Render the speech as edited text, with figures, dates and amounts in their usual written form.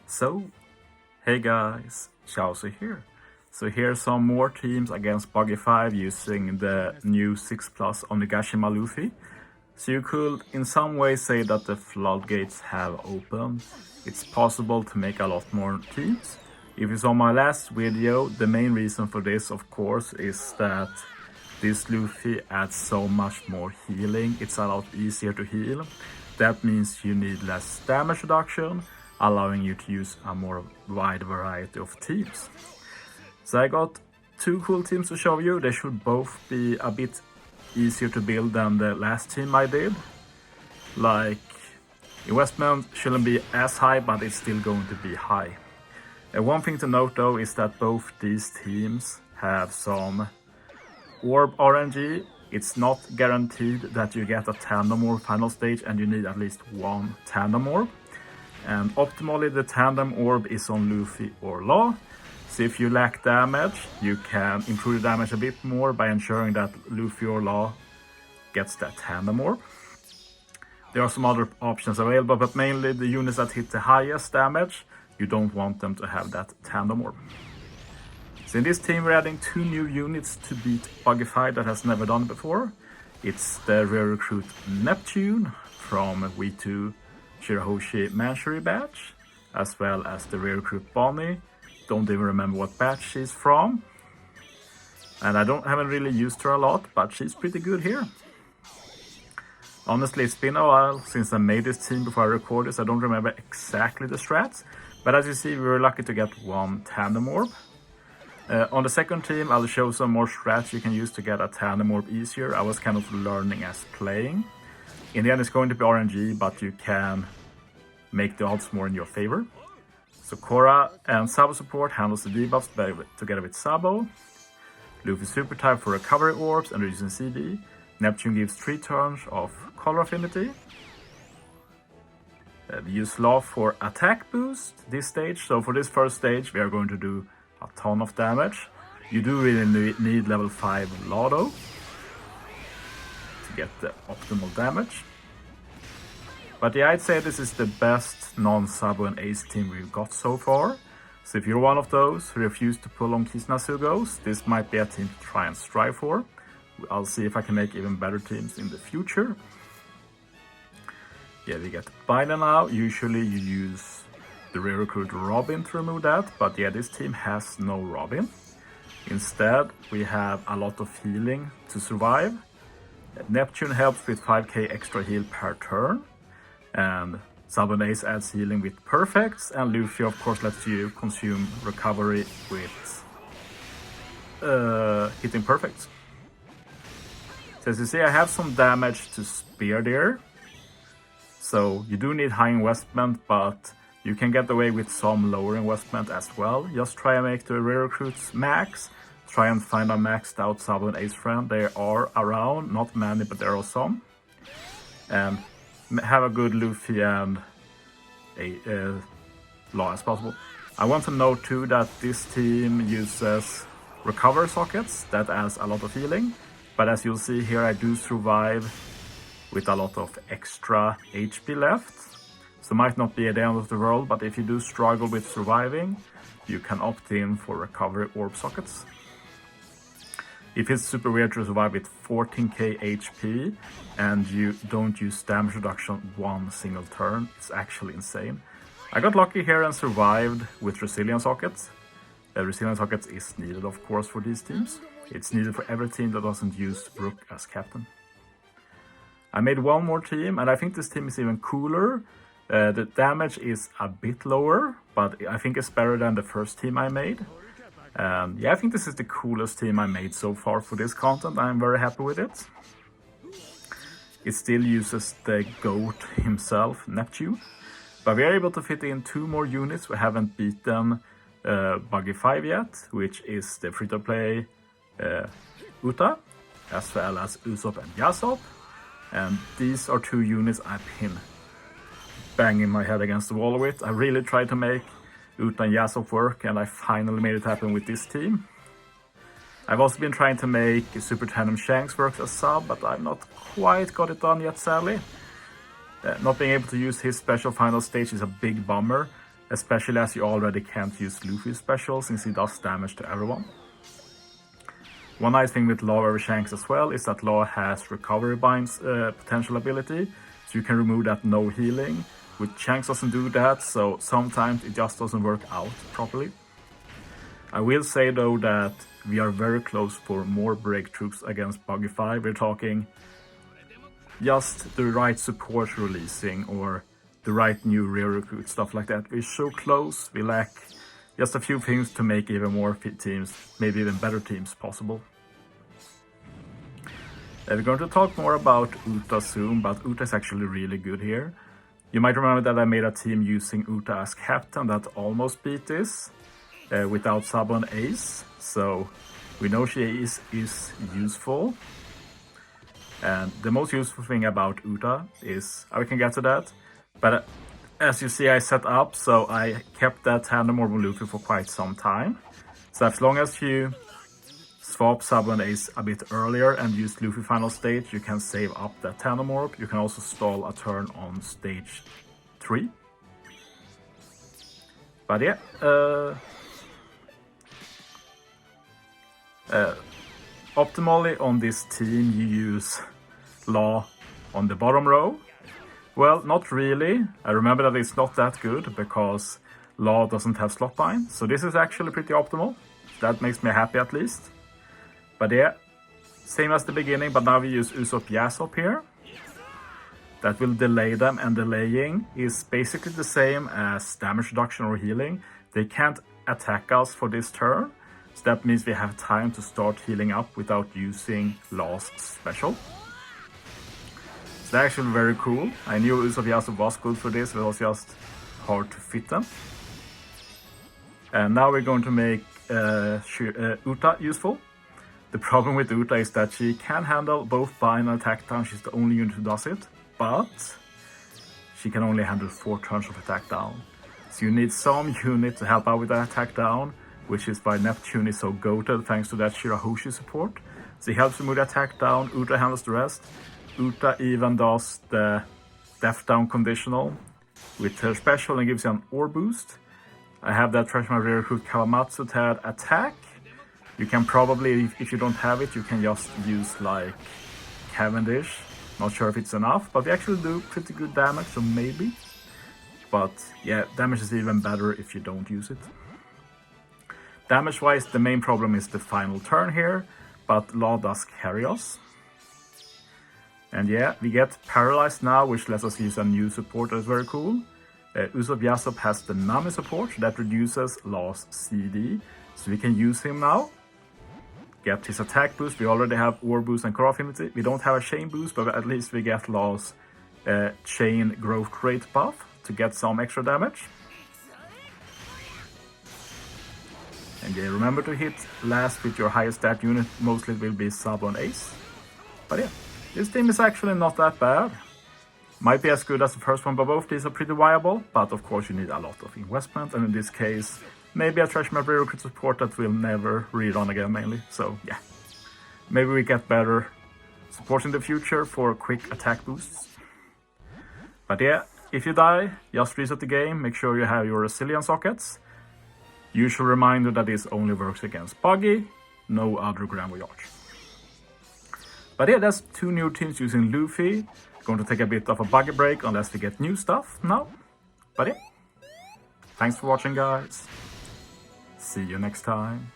So, hey guys, Chauzu here. So here's some more teams against Buggy 5 using the new 6 Plus Onigashima Luffy. So you could in some way say that the floodgates have opened. It's possible to make a lot more teams. If you saw my last video, the main reason for this of course is that this Luffy adds so much more healing. It's a lot easier to heal. That means you need less damage reduction, allowing you to use a more wide variety of teams. So I got two cool teams to show you. They should both be a bit easier to build than the last team I did. Like, investment shouldn't be as high, but it's still going to be high. One thing to note though is that both these teams have some orb RNG. It's not guaranteed that you get a tandem orb final stage, and you need at least one tandem orb. And optimally the tandem orb is on Luffy or Law. So if you lack damage, you can improve the damage a bit more by ensuring that Luffy or Law gets that tandem orb. There are some other options available, but mainly the units that hit the highest damage, you don't want them to have that tandem orb. So in this team we're adding two new units to beat Buggy 5 that has never done it before. It's the rare recruit Neptune from V2 Shirahoshi Manchury batch, as well as the rare recruit Bonnie. Don't even remember what batch she's from. And I haven't really used her a lot, but she's pretty good here. Honestly, it's been a while since I made this team before I record this. I don't remember exactly the strats, but as you see, we were lucky to get one tandem orb. On the second team, I'll show some more strats you can use to get a tandem orb easier. I was kind of learning as playing. In the end, it's going to be RNG, but you can make the odds more in your favor. So Korra and Sabo support handles the debuffs together with Sabo. Luffy super type for recovery orbs and reducing CD. Neptune gives 3 turns of color affinity. We use Law for attack boost this stage. So for this first stage, we are going to do a ton of damage. You do really need level 5 Law though, to get the optimal damage. But yeah, I'd say this is the best non-Sabo and Ace team we've got so far. So if you're one of those who refuse to pull on Kisnasugos, this might be a team to try and strive for. I'll see if I can make even better teams in the future. Yeah, we get Biden now. Usually you use the rare recruit Robin to remove that, but yeah, this team has no Robin. Instead, we have a lot of healing to survive. Neptune helps with 5k extra heal per turn, and Sabo and Ace adds healing with perfects, and Luffy of course lets you consume recovery with hitting perfects. So as you see, I have some damage to spare there. So you do need high investment, but you can get away with some lower investment as well. Just try and make the rare recruits max. Try and find a maxed out Sabo and Ace friend. They are around, not many, but there are some. And have a good Luffy and Law as possible. I want to note too that this team uses recover sockets that adds a lot of healing. But as you'll see here, I do survive with a lot of extra HP left. So might not be at the end of the world, but if you do struggle with surviving, you can opt in for recovery orb sockets. If it's super weird to survive with 14k HP and you don't use damage reduction one single turn, it's actually insane. I got lucky here and survived with resilience sockets. Resilience sockets is needed of course for these teams. It's needed for every team that doesn't use Brook as captain. I made one more team, and I think this team is even cooler. The damage is a bit lower, but I think it's better than the first team I made. Yeah, I think this is the coolest team I made so far for this content. I'm very happy with it. It still uses the GOAT himself, Neptune. But we are able to fit in 2 more units. We haven't beaten Buggy 5 yet, which is the free-to-play Uta, as well as Usopp and Yasop. And these are 2 units I've been banging my head against the wall with. I really tried to make Uta and Yasop work, and I finally made it happen with this team. I've also been trying to make Super Tandem Shanks work as sub, but I've not quite got it done yet, sadly. Not being able to use his special final stage is a big bummer. especially as you already can't use Luffy's special since he does damage to everyone. One nice thing with Law over Shanks as well is that Law has Recovery Bind's potential ability, so you can remove that no healing. With Shanks doesn't do that, so sometimes it just doesn't work out properly. I will say though that we are very close for more breakthroughs against Buggy 5. We're talking just the right support releasing or the right new rear recruit, stuff like that. We're so close, we lack just a few things to make even more fit teams, maybe even better teams possible. We're going to talk more about Uta soon, but Uta is actually really good here. You might remember that I made a team using Uta as captain that almost beat this without Sabo and Ace, so we know she is useful. And the most useful thing about Uta is, we can get to that, but as you see I set up, so I kept that tandem orb on Luffy for quite some time. So as long as you swap Sabo and Ace a bit earlier and use Luffy final stage, you can save up that tandem orb. You can also stall a turn on stage 3. But yeah, optimally on this team you use Law on the bottom row. Well, not really. I remember that it's not that good because Law doesn't have slot bind, so this is actually pretty optimal. That makes me happy at least. But yeah, same as the beginning, but now we use Usopp Yasop here. That will delay them, and delaying is basically the same as damage reduction or healing. They can't attack us for this turn, so that means we have time to start healing up without using Law's special. So that's actually very cool. I knew Usopp Yasop was good for this, but it was just hard to fit them. And now we're going to make Uta useful. The problem with Uta is that she can handle both bind and attack down. She's the only unit who does it, but she can only handle 4 turns of attack down. So you need some unit to help out with that attack down, which is why Neptune is so goated thanks to that Shirahoshi support. So he helps you move the attack down, Uta handles the rest. Uta even does the death down conditional with her special and gives you an ore boost. I have that Treasure Rear Recruit Kawamatsu to add attack. You can probably, if you don't have it, you can just use like Cavendish. Not sure if it's enough, but they actually do pretty good damage, so maybe. But yeah, damage is even better if you don't use it. Damage wise, the main problem is the final turn here, but Law does carry us. And yeah, we get paralyzed now, which lets us use a new support that is very cool. Usopp Yasop has the Nami support that reduces Law's CD, so we can use him now. Get his attack boost. We already have ore boost and core affinity. We don't have a chain boost, but at least we get Law's chain growth rate buff to get some extra damage. And yeah, remember to hit last with your highest stat unit. Mostly it will be Sabo and Ace. But yeah, this team is actually not that bad. Might be as good as the first one, but both these are pretty viable. But of course you need a lot of investment, and in this case, maybe a Treasure Map Recruit support that will never rerun again mainly. So yeah, maybe we get better support in the future for quick attack boosts. But yeah, if you die, just reset the game, make sure you have your resilience sockets. Usual reminder that this only works against Buggy, no other Grand Voyage. But yeah, that's 2 new teams using Luffy. Going to take a bit of a Buggy break unless we get new stuff now. But yeah, thanks for watching guys. See you next time.